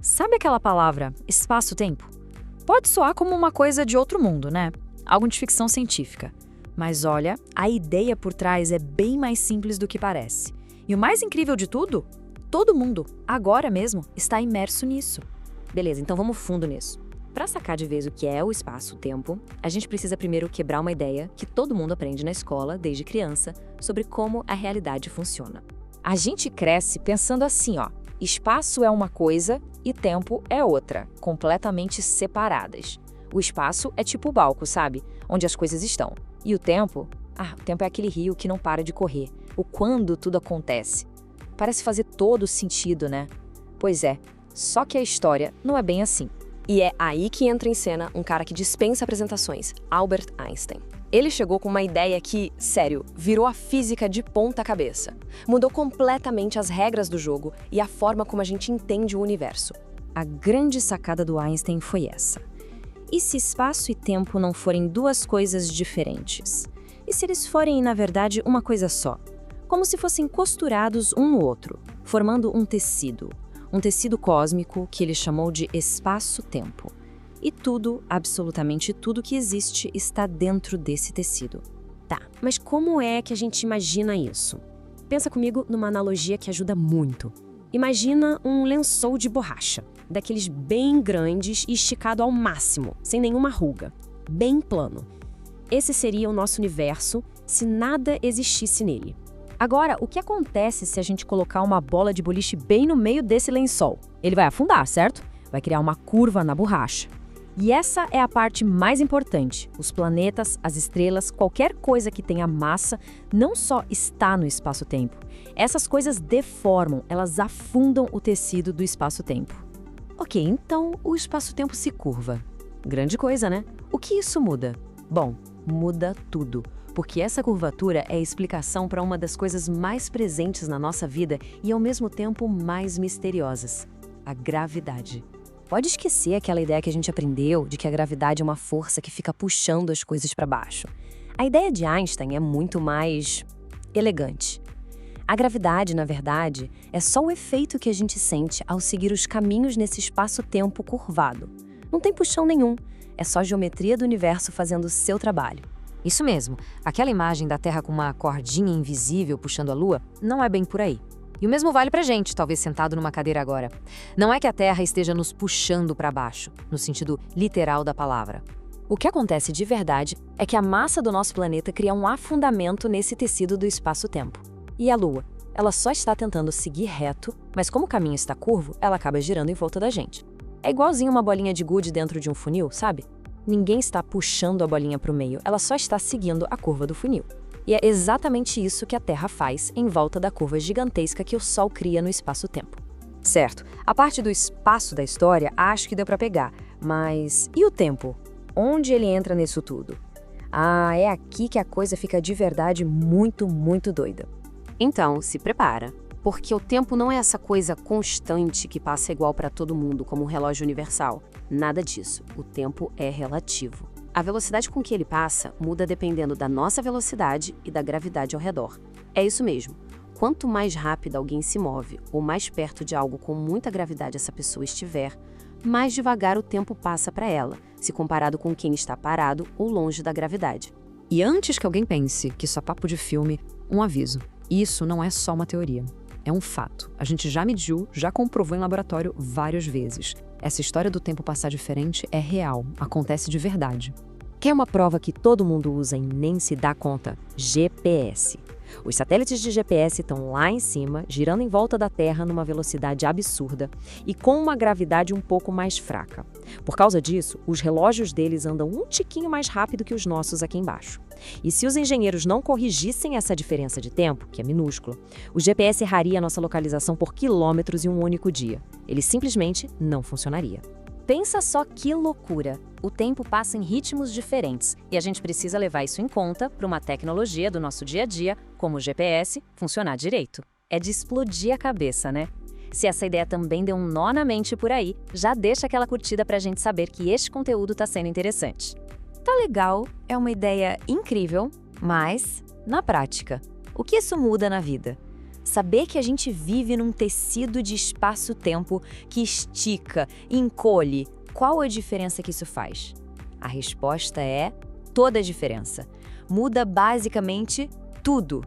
Sabe aquela palavra, espaço-tempo? Pode soar como uma coisa de outro mundo, né? Algo de ficção científica. Mas olha, a ideia por trás é bem mais simples do que parece. E o mais incrível de tudo? Todo mundo, agora mesmo, está imerso nisso. Beleza, então vamos fundo nisso. Para sacar de vez o que é o espaço-tempo, a gente precisa primeiro quebrar uma ideia que todo mundo aprende na escola, desde criança, sobre como a realidade funciona. A gente cresce pensando assim, ó. Espaço é uma coisa e tempo é outra, completamente separadas. O espaço é tipo o palco, sabe? Onde as coisas estão. E o tempo? O tempo é aquele rio que não para de correr. O quando tudo acontece. Parece fazer todo sentido, né? Pois é, só que a história não é bem assim. E é aí que entra em cena um cara que dispensa apresentações, Albert Einstein. Ele chegou com uma ideia que, sério, virou a física de ponta cabeça. Mudou completamente as regras do jogo e a forma como a gente entende o universo. A grande sacada do Einstein foi essa. E se espaço e tempo não forem duas coisas diferentes? E se eles forem, na verdade, uma coisa só? Como se fossem costurados um no outro, formando um tecido. Um tecido cósmico que ele chamou de espaço-tempo. E tudo, absolutamente tudo que existe está dentro desse tecido. Tá, mas como é que a gente imagina isso? Pensa comigo numa analogia que ajuda muito. Imagina um lençol de borracha, daqueles bem grandes e esticado ao máximo, sem nenhuma ruga, bem plano. Esse seria o nosso universo se nada existisse nele. Agora, o que acontece se a gente colocar uma bola de boliche bem no meio desse lençol? Ele vai afundar, certo? Vai criar uma curva na borracha. E essa é a parte mais importante. Os planetas, as estrelas, qualquer coisa que tenha massa, não só está no espaço-tempo. Essas coisas deformam, elas afundam o tecido do espaço-tempo. Ok, então o espaço-tempo se curva. Grande coisa, né? O que isso muda? Bom, muda tudo. Porque essa curvatura é a explicação para uma das coisas mais presentes na nossa vida e, ao mesmo tempo, mais misteriosas: a gravidade. Pode esquecer aquela ideia que a gente aprendeu de que a gravidade é uma força que fica puxando as coisas para baixo. A ideia de Einstein é muito mais elegante. A gravidade, na verdade, é só o efeito que a gente sente ao seguir os caminhos nesse espaço-tempo curvado. Não tem puxão nenhum, é só a geometria do universo fazendo o seu trabalho. Isso mesmo, aquela imagem da Terra com uma cordinha invisível puxando a Lua não é bem por aí. E o mesmo vale pra gente, talvez sentado numa cadeira agora. Não é que a Terra esteja nos puxando para baixo, no sentido literal da palavra. O que acontece de verdade é que a massa do nosso planeta cria um afundamento nesse tecido do espaço-tempo. E a Lua? Ela só está tentando seguir reto, mas como o caminho está curvo, ela acaba girando em volta da gente. É igualzinho uma bolinha de gude dentro de um funil, sabe? Ninguém está puxando a bolinha para o meio, ela só está seguindo a curva do funil. E é exatamente isso que a Terra faz em volta da curva gigantesca que o Sol cria no espaço-tempo. Certo, a parte do espaço da história acho que deu para pegar, mas e o tempo? Onde ele entra nisso tudo? É aqui que a coisa fica de verdade muito, muito doida. Então, se prepara, porque o tempo não é essa coisa constante que passa igual para todo mundo, como um relógio universal. Nada disso. O tempo é relativo. A velocidade com que ele passa muda dependendo da nossa velocidade e da gravidade ao redor. É isso mesmo. Quanto mais rápido alguém se move ou mais perto de algo com muita gravidade essa pessoa estiver, mais devagar o tempo passa para ela, se comparado com quem está parado ou longe da gravidade. E antes que alguém pense que isso é papo de filme, um aviso. Isso não é só uma teoria. É um fato. A gente já mediu, já comprovou em laboratório várias vezes. Essa história do tempo passar diferente é real, acontece de verdade. Quer uma prova que todo mundo usa e nem se dá conta? GPS. Os satélites de GPS estão lá em cima, girando em volta da Terra numa velocidade absurda e com uma gravidade um pouco mais fraca. Por causa disso, os relógios deles andam um tiquinho mais rápido que os nossos aqui embaixo. E se os engenheiros não corrigissem essa diferença de tempo, que é minúscula, o GPS erraria a nossa localização por quilômetros em um único dia. Ele simplesmente não funcionaria. Pensa só que loucura! O tempo passa em ritmos diferentes e a gente precisa levar isso em conta para uma tecnologia do nosso dia a dia, como o GPS, funcionar direito. É de explodir a cabeça, né? Se essa ideia também deu um nó na mente por aí, já deixa aquela curtida pra gente saber que este conteúdo tá sendo interessante. Tá legal, é uma ideia incrível, mas, na prática, o que isso muda na vida? Saber que a gente vive num tecido de espaço-tempo que estica, encolhe, qual a diferença que isso faz? A resposta é toda a diferença. Muda basicamente tudo.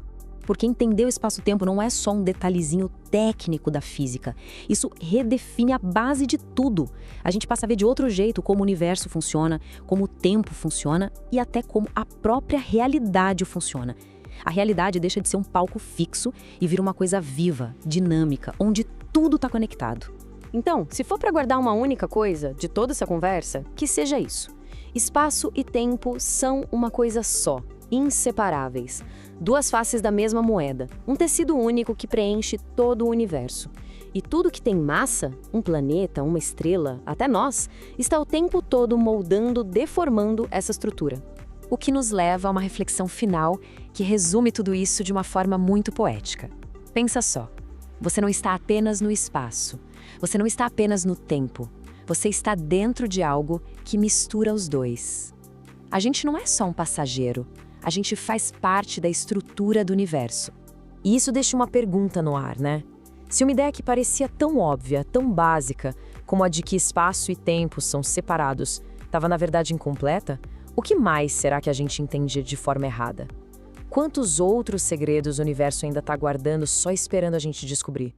Porque entender o espaço-tempo não é só um detalhezinho técnico da física. Isso redefine a base de tudo. A gente passa a ver de outro jeito como o universo funciona, como o tempo funciona e até como a própria realidade funciona. A realidade deixa de ser um palco fixo e vira uma coisa viva, dinâmica, onde tudo está conectado. Então, se for para guardar uma única coisa de toda essa conversa, que seja isso. Espaço e tempo são uma coisa só, inseparáveis. Duas faces da mesma moeda, um tecido único que preenche todo o universo. E tudo que tem massa, um planeta, uma estrela, até nós, está o tempo todo moldando, deformando essa estrutura. O que nos leva a uma reflexão final que resume tudo isso de uma forma muito poética. Pensa só, você não está apenas no espaço, você não está apenas no tempo, você está dentro de algo que mistura os dois. A gente não é só um passageiro, a gente faz parte da estrutura do universo. E isso deixa uma pergunta no ar, né? Se uma ideia que parecia tão óbvia, tão básica, como a de que espaço e tempo são separados, estava na verdade incompleta, o que mais será que a gente entende de forma errada? Quantos outros segredos o universo ainda está guardando só esperando a gente descobrir?